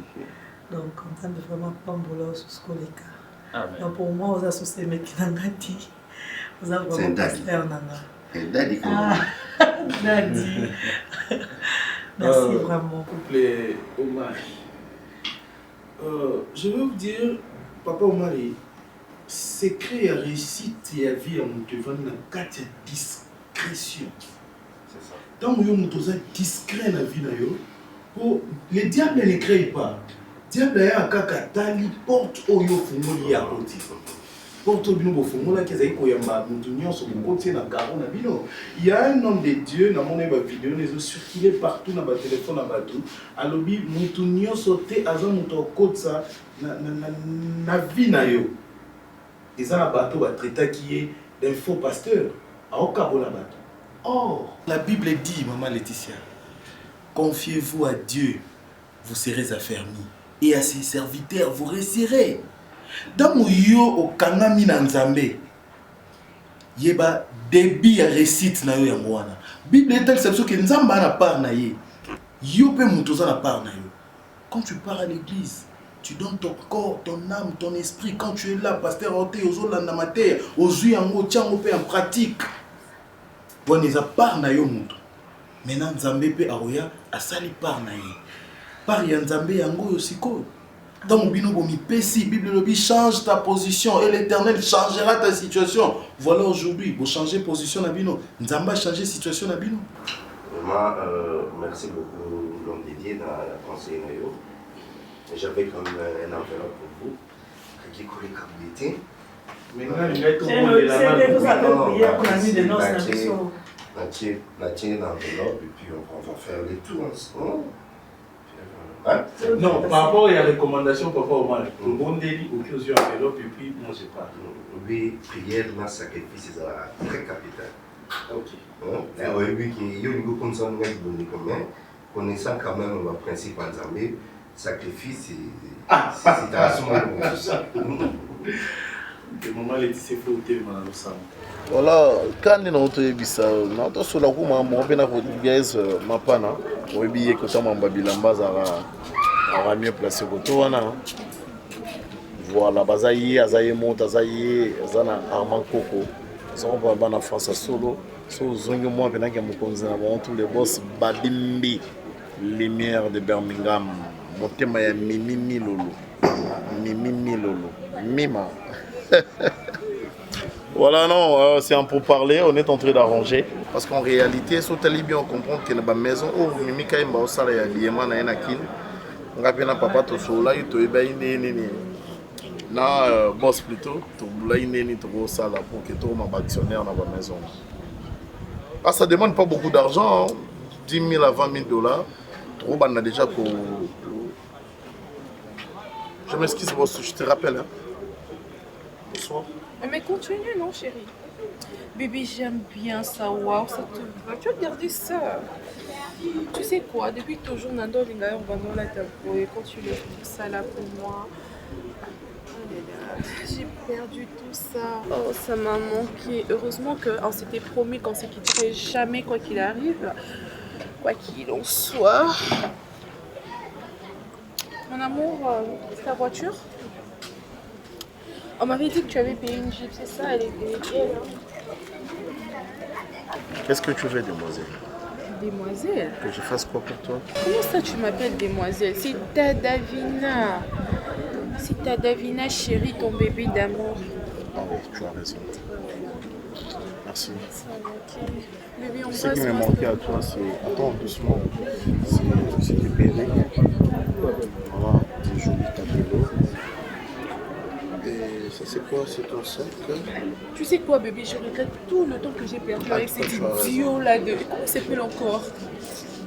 Donc, on tente vraiment pas de sur ce qu'on est. Donc, pour moi, vous associez mes qui n'ont pas dit. Vous avez vraiment passé un an. Daddy. Daddy. Merci vraiment. Couple Omar. Je vais vous dire, Papa Omar, secret à réussite et à vie à mon devant, il y a 4 discrétion. C'est ça. Tant que vous êtes discret dans la vie, le diable ne crée pas. Le diable a un kakatali porte au yo fumoli à côté. Porte au bino fumoli qui est koyamba mutunyo sur le côté na garon na bino. Il y a un homme de Dieu dans mon vidéo les circulé partout dans le téléphone na bateau. Alobi mutunyo sauté azan muto côté ça na vie na yo. Ils ont un bateau à traiter qui est d'un faux pasteur à Okabola bateau. Or, la Bible dit, Maman Laetitia, confiez-vous à Dieu, vous serez affermis, et à ses serviteurs, vous réussirez. Dans mon yo au Kanami Nanzambe, yeba débit à récite na yo ya mwana. Bible est telle exception que Nzamba na part na ye. Yo pe mutoza na part na yo. Quand tu pars à l'église, tu donnes ton corps, ton âme, ton esprit. Quand tu es là, pasteur Ote, aux Olandamater, aux Uyango, Tiango pe en pratique. Bon, ils ont part na yo muto. Maintenant, Nzambe pe aroya a sali part na ye. Par ya Nzambe yango yosiko. Dans mon bino bomi pesi, Bible lobby change ta position et l'Éternel changera ta situation. Voilà aujourd'hui, vous changez position na bino. Nzamba changer situation na bino. Vraiment, merci beaucoup l'homme dédié dans la conseil nayo. J'avais comme un enveloppe pour vous. Qui collait comme l'été. Maintenant, il est tout le monde de la la tienne l'enveloppe et puis on va faire les tours ensemble. Hein? Non, par rapport à la recommandation, Papa Omar, le bon délit, aucun yeux enveloppe et puis moi je parle. Oui, prière, ma sacrifice, c'est très capital. Ok. Oui, il y a une connaissance connaissant quand même le principe en Zambie, sacrifice, c'est à ce moment. Maman Laetitia faut tellement le sang. Voilà, quand on a bisa, na to sola kuma mo pena portugaise mapana, oyebi ekota mamba bilamba za mieux placé koto wana. Voilà, bazayi azaye monta azaye zana Armand Coco. Son va na France solo, so zongo mo pena ke mokonzi na bon tous les boss Badimbi, lumière de Birmingham, motema ya Mimi Lolo. Mima. Voilà, non, c'est un pourparler, on est en train d'arranger. Parce qu'en réalité, si on bien comprendre que la maison, oh, Mimika est en train de on a bien un papa, tu es là, tu es bien, na boss plutôt, tu es là, tu es là pour que tu sois actionnaire dans la maison. Ah, ça ne demande pas beaucoup d'argent, 10 000 à 20 000 dollars. On a déjà pour. Je m'excuse, je te rappelle. Hein. Bonsoir. Mais continue, non, chérie. Bébé, j'aime bien ça. Waouh, ça te va. Tu as gardé ça. Tu sais quoi, depuis toujours, Nando Linga, on va dans la table. Et quand tu laisses tout ça là pour moi, j'ai perdu tout ça. Oh, ça m'a manqué. Heureusement qu'on s'était promis qu'on ne se quitterait jamais, quoi qu'il arrive. Quoi qu'il en soit. Mon amour, c'est ta voiture? On m'avait dit que tu avais payé une Jeep, c'est ça? Elle est belle. Qu'est-ce que tu veux, demoiselle? Demoiselle? Que je fasse quoi pour toi? Comment ça tu m'appelles demoiselle? C'est ta Davina. C'est ta Davina chérie, ton bébé d'amour. Ah oui, tu as raison. Merci. Bébé, on ce qui me manquait à toi, c'est... Attends, doucement. C'est des perruques. Voilà, des jolis cadeaux. Et ça, c'est quoi? C'est ton sac? Tu sais quoi, bébé? Je regrette tout le temps que j'ai perdu avec cet idiot-là de... Comment il s'appelle encore?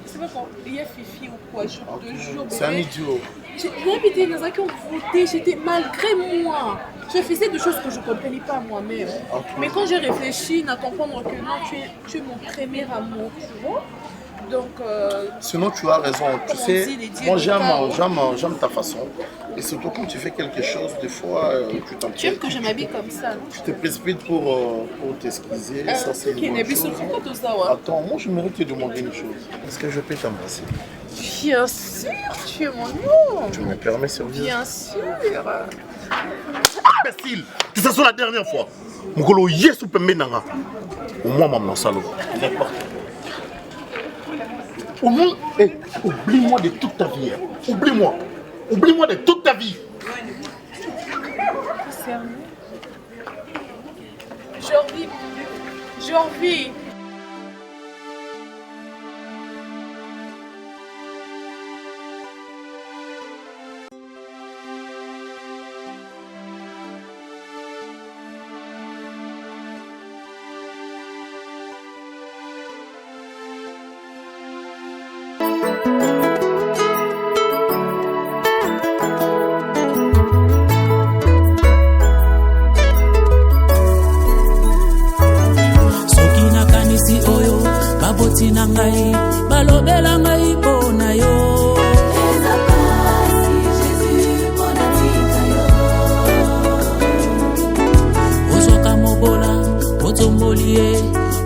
C'est pas quand il y a Fifi ou quoi, je te jure, bébé. C'est un idiot. J'ai habité dans un qui ont voté, j'étais malgré moi. Je faisais des choses que je ne comprenais pas moi-même. Okay. Mais quand j'ai réfléchi, à comprendre que non, tu es mon premier amour, tu vois. Donc, sinon, tu as raison. Tu sais, moi j'aime ta façon. Et surtout quand tu fais quelque chose, des fois, tu t'en tu aimes que je m'habille comme ça, non? Tu te précipites pour t'excuser. Ça, c'est une bonne chose. Attends, moi je mérite de demander une chose. Est-ce que je peux t'embrasser? Bien sûr, tu es mon nom. Tu me permets, sérieux? Bien sûr. Imbécile! Que ça soit la dernière fois. Mokolo yesu pembe nanga. moi maman salo. Oublie-moi de toute ta vie. Oublie-moi. Oublie-moi de toute ta vie. Je revis. Na ngai balobela ngai pona yo ozoka mobola otomboli ye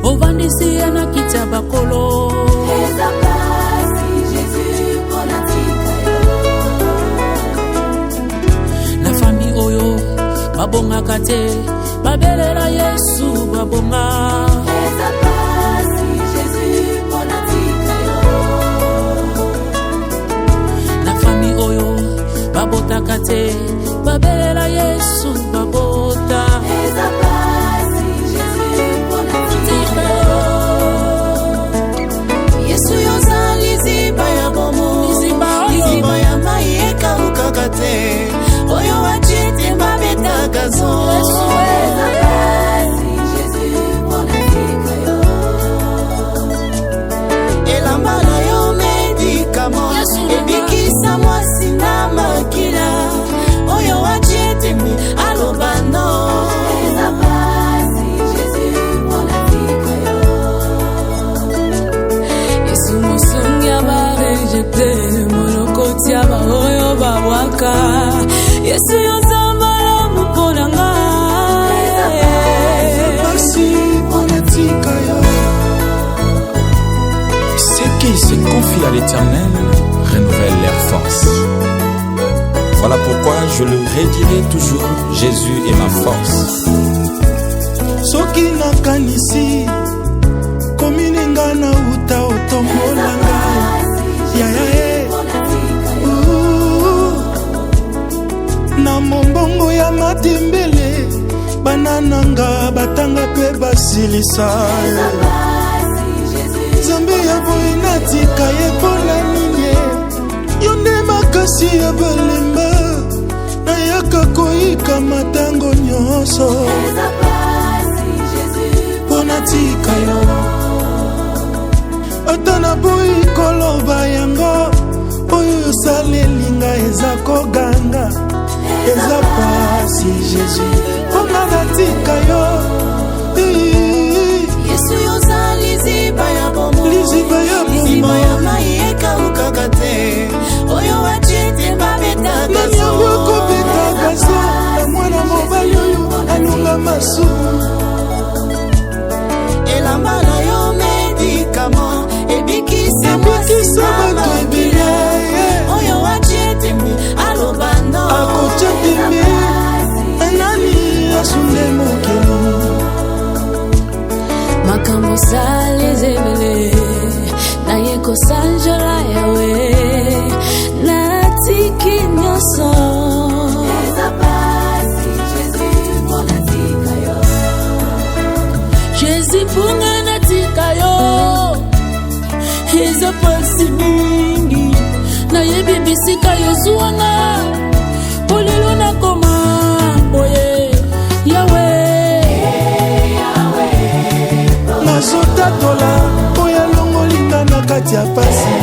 ovandisi ye na kiti ya bakolo na fami oyo babongaka te babelela Yesu babonga babotaka te babelela Yesu babota Yesu yozali ziba ya bomo liziba ya mai ekawukaka te oyo wachite babetaka zo elamba na yo medikamo ebikisa mwasi na makila oyo wachitimi alobano Yesu musungi abarejete monokoti aba oyo babwaka Yesu yozambala muponanga Ceux qui se confient à l'Éternel renouvellent leur force. Voilà pourquoi je le redirai toujours, Jésus est ma force. Soki nakanisi komininga na uta otombola ngai yayaye na mombongo ya matembele banananga batanga pe basilisa Zambe ya boye natika ye mpona nini yo nde makasi ya balemba nayaka koyika matango nyonso mpo natika yo ata naboyi koloba yango oyo osalelinga eza koganga eza pasi Jésus mponga natika yo Yesu yozali ziba ya bomo liziba ya mai ekawukaka te oyo wachite babetaka zo nanyango kobetaka zo na mwana mobali oyo alunga masumu elamba na yo medikamo ebikisa bato ebele oyo wachitimi alobano akochatimi enani asunde mokeli makambo sales ebele naye kosanjola yawe natiki nyonso Jésus punga natika yo eza pasi mingi nayebi bisika yozuwanga polelo nakoma boye yawe nazotatola oyo alongolinga na kati ya pasi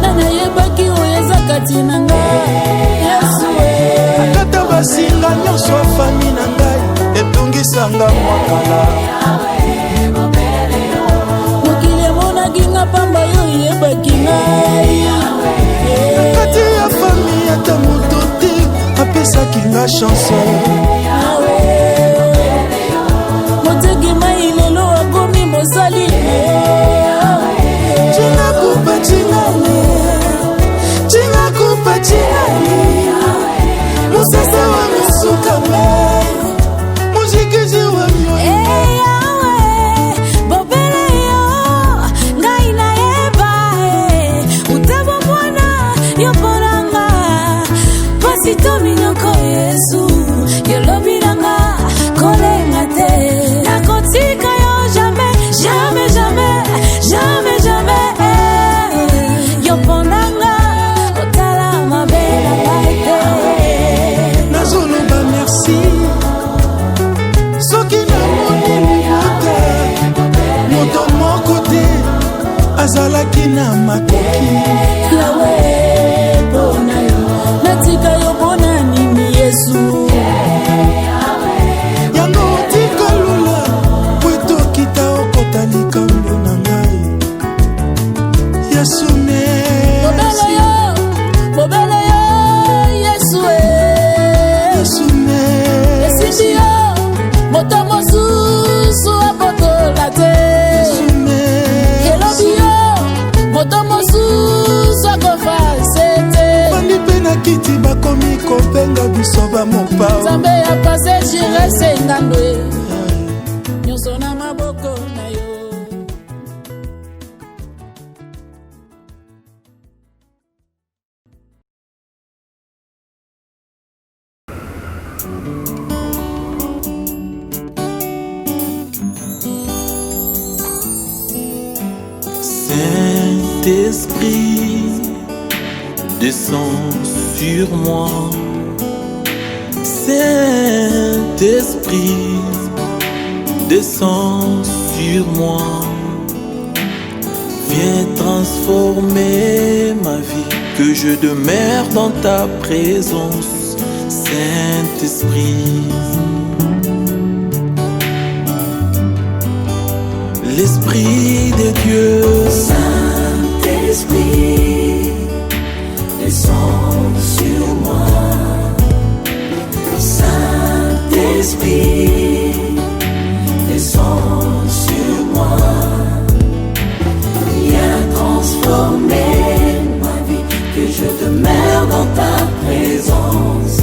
nanayebaki oyo eza kati na ngai Yesu akata basinga nyonso afami na ngai etungisanga mwakala mokili emonaki nga pamba yo eyebaki ngai kati ya fami ata moto te apesaki nga chanson moteki mai lelo akomi mosali cinakupa cinane cinakupa cinani musasa wa misukame muziki ozalaki na makoki yawe mpona yo natika yo mpona nini yesu yango tika lula po etokita okota likambo na ngai yesu ne bobele yo yesu yesu ne esindi yo moto mosusu apotola te elobi yo moto mosusu akofase te bandi mpe na kiti bakomi kobenga biso bamopao nzambe ya pase jirese ngando e nyonso na maboko na yo. Saint-Esprit, descends sur moi. Saint-Esprit, descends sur moi. Viens transformer ma vie, que je demeure dans ta présence. Saint-Esprit, l'Esprit de Dieu. Saint-Esprit, descends sur moi. Saint-Esprit, descends sur moi. Viens transformer ma vie, que je demeure dans ta présence.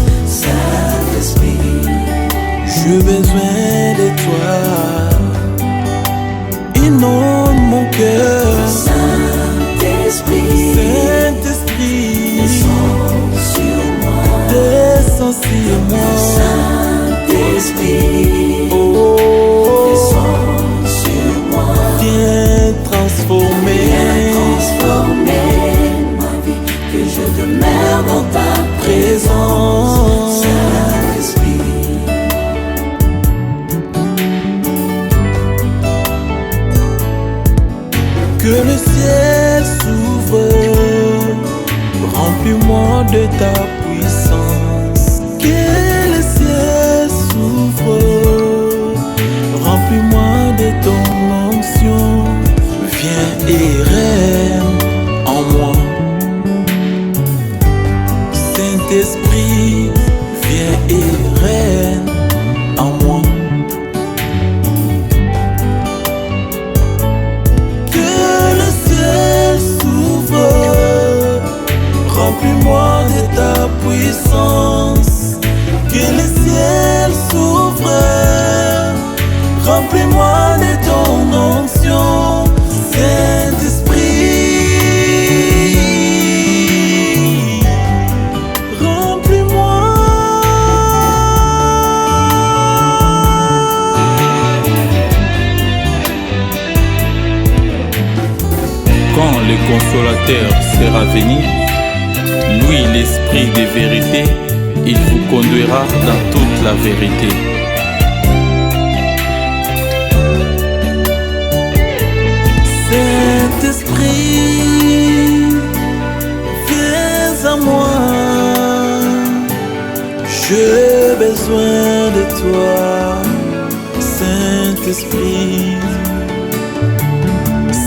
Saint-Esprit, j'ai besoin de toi. Inonde mon cœur. Saint-Esprit, Saint-Esprit, descends sur moi. Descends sur moi. Saint-Esprit, descends sur moi. Viens transformer ma vie, que je demeure dans ta présence. Saint-Esprit, que le ciel s'ouvre, remplis-moi de ta puissance. Que le ciel s'ouvre, remplis-moi de ton onction. Viens et règne en moi. Saint-Esprit, viens et règne en moi. Remplis-moi de ta puissance, que le ciel s'ouvre. Remplis-moi de ton onction, Saint-Esprit. Remplis-moi. Quand le consolateur sera venu, lui, l'esprit de vérité, il vous conduira dans toute la vérité. Saint-Esprit, viens à moi. J'ai besoin de toi, Saint-Esprit.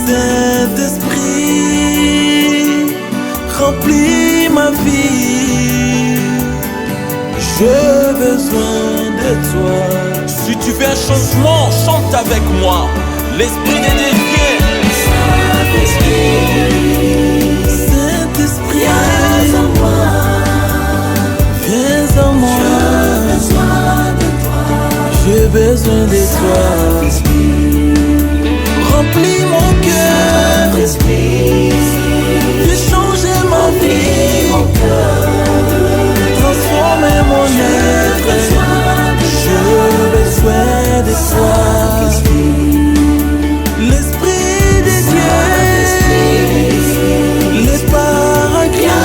Saint-Esprit, remplis ma vie. J'ai besoin de toi. Si tu veux un changement, chante avec moi. L'esprit de Dieu vient. Saint-Esprit, viens à moi. Viens à moi. J'ai besoin de toi. J'ai besoin de toi. Remplis mon cœur. Fais changer ma vie. Transformer mon être. J'ai besoin de toi. L'Esprit de Dieu, les paraclets,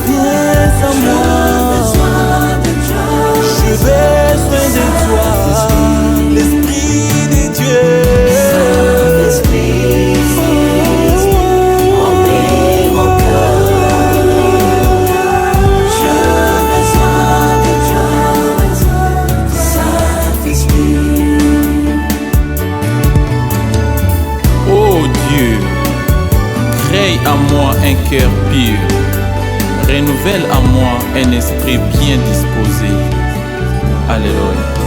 viens à moi. J'ai besoin de toi, l'Esprit de Dieu. un cœur pur. Renouvelle à moi un esprit bien disposé. Alléluia.